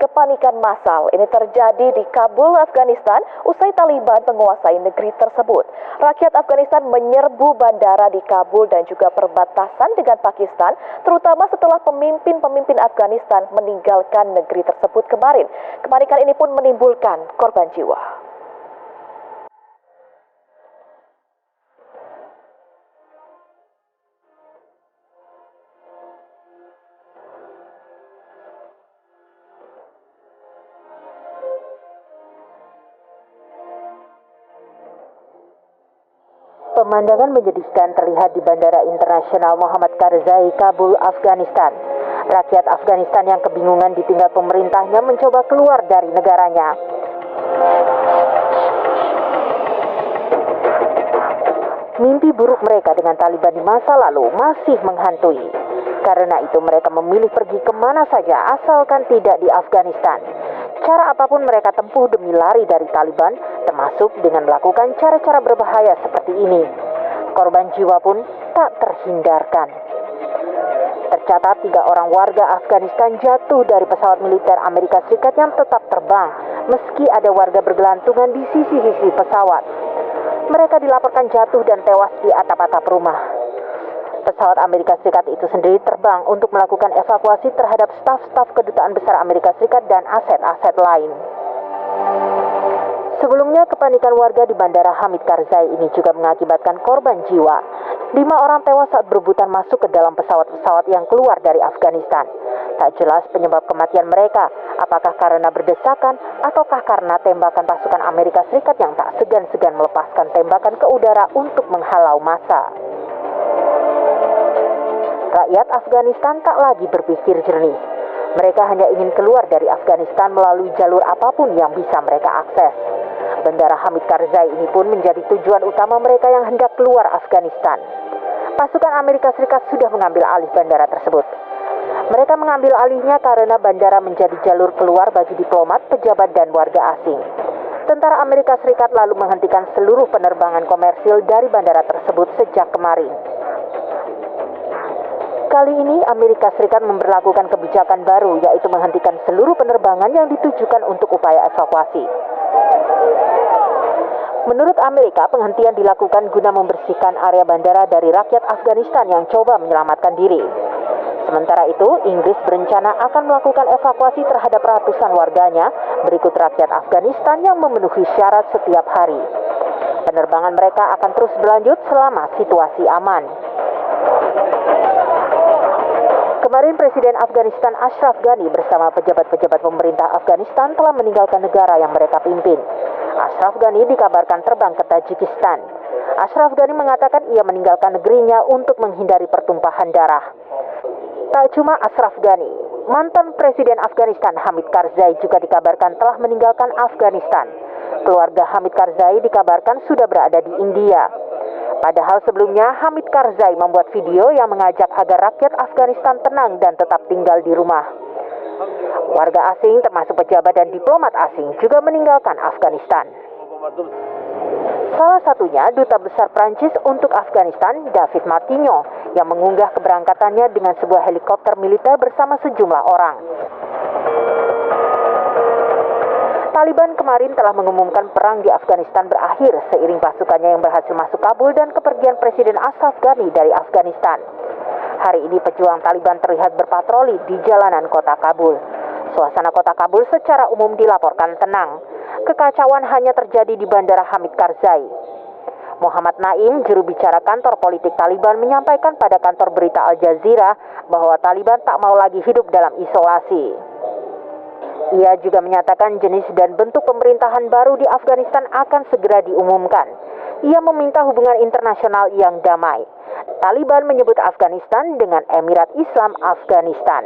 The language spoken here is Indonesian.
kepanikan massal ini terjadi di Kabul, Afghanistan usai Taliban menguasai negeri tersebut. Rakyat Afghanistan menyerbu bandara di Kabul dan juga perbatasan dengan Pakistan, terutama setelah pemimpin-pemimpin Afghanistan meninggalkan negeri tersebut kemarin. Kepanikan ini pun menimbulkan korban jiwa. Pemandangan menyedihkan terlihat di Bandara Internasional Muhammad Karzai, Kabul, Afghanistan. Rakyat Afghanistan yang kebingungan ditinggal pemerintahnya mencoba keluar dari negaranya. Mimpi buruk mereka dengan Taliban di masa lalu masih menghantui. Karena itu mereka memilih pergi kemana saja asalkan tidak di Afghanistan. Cara apapun mereka tempuh demi lari dari Taliban, termasuk dengan melakukan cara-cara berbahaya seperti ini. Korban jiwa pun tak terhindarkan. Tercatat 3 orang warga Afghanistan jatuh dari pesawat militer Amerika Serikat yang tetap terbang, meski ada warga bergelantungan di sisi-sisi pesawat. Mereka dilaporkan jatuh dan tewas di atap-atap rumah. Pesawat Amerika Serikat itu sendiri terbang untuk melakukan evakuasi terhadap staf-staf kedutaan besar Amerika Serikat dan aset-aset lain. Sebelumnya, kepanikan warga di Bandara Hamid Karzai ini juga mengakibatkan korban jiwa. 5 orang tewas saat berebutan masuk ke dalam pesawat-pesawat yang keluar dari Afghanistan. Tak jelas penyebab kematian mereka, apakah karena berdesakan ataukah karena tembakan pasukan Amerika Serikat yang tak segan-segan melepaskan tembakan ke udara untuk menghalau massa. Rakyat Afghanistan tak lagi berpikir jernih. Mereka hanya ingin keluar dari Afghanistan melalui jalur apapun yang bisa mereka akses. Bandara Hamid Karzai ini pun menjadi tujuan utama mereka yang hendak keluar Afghanistan. Pasukan Amerika Serikat sudah mengambil alih bandara tersebut. Mereka mengambil alihnya karena bandara menjadi jalur keluar bagi diplomat, pejabat, dan warga asing. Tentara Amerika Serikat lalu menghentikan seluruh penerbangan komersil dari bandara tersebut sejak kemarin. Kali ini Amerika Serikat memberlakukan kebijakan baru, yaitu menghentikan seluruh penerbangan yang ditujukan untuk upaya evakuasi. Menurut Amerika, penghentian dilakukan guna membersihkan area bandara dari rakyat Afghanistan yang coba menyelamatkan diri. Sementara itu, Inggris berencana akan melakukan evakuasi terhadap ratusan warganya berikut rakyat Afghanistan yang memenuhi syarat setiap hari. Penerbangan mereka akan terus berlanjut selama situasi aman. Kemarin Presiden Afghanistan Ashraf Ghani bersama pejabat-pejabat pemerintah Afghanistan telah meninggalkan negara yang mereka pimpin. Ashraf Ghani dikabarkan terbang ke Tajikistan. Ashraf Ghani mengatakan ia meninggalkan negerinya untuk menghindari pertumpahan darah. Tak cuma Ashraf Ghani, mantan Presiden Afghanistan Hamid Karzai juga dikabarkan telah meninggalkan Afghanistan. Keluarga Hamid Karzai dikabarkan sudah berada di India. Padahal sebelumnya Hamid Karzai membuat video yang mengajak agar rakyat Afghanistan tenang dan tetap tinggal di rumah. Warga asing termasuk pejabat dan diplomat asing juga meninggalkan Afghanistan. Salah satunya Duta Besar Prancis untuk Afghanistan, David Martignon, yang mengunggah keberangkatannya dengan sebuah helikopter militer bersama sejumlah orang. Taliban kemarin telah mengumumkan perang di Afghanistan berakhir seiring pasukannya yang berhasil masuk Kabul dan kepergian Presiden Ashraf Ghani dari Afghanistan. Hari ini pejuang Taliban terlihat berpatroli di jalanan kota Kabul. Suasana kota Kabul secara umum dilaporkan tenang. Kekacauan hanya terjadi di Bandara Hamid Karzai. Muhammad Naim, juru bicara kantor politik Taliban, menyampaikan pada kantor berita Al Jazeera bahwa Taliban tak mau lagi hidup dalam isolasi. Ia juga menyatakan jenis dan bentuk pemerintahan baru di Afghanistan akan segera diumumkan. Ia meminta hubungan internasional yang damai. Taliban menyebut Afghanistan dengan Emirat Islam Afghanistan.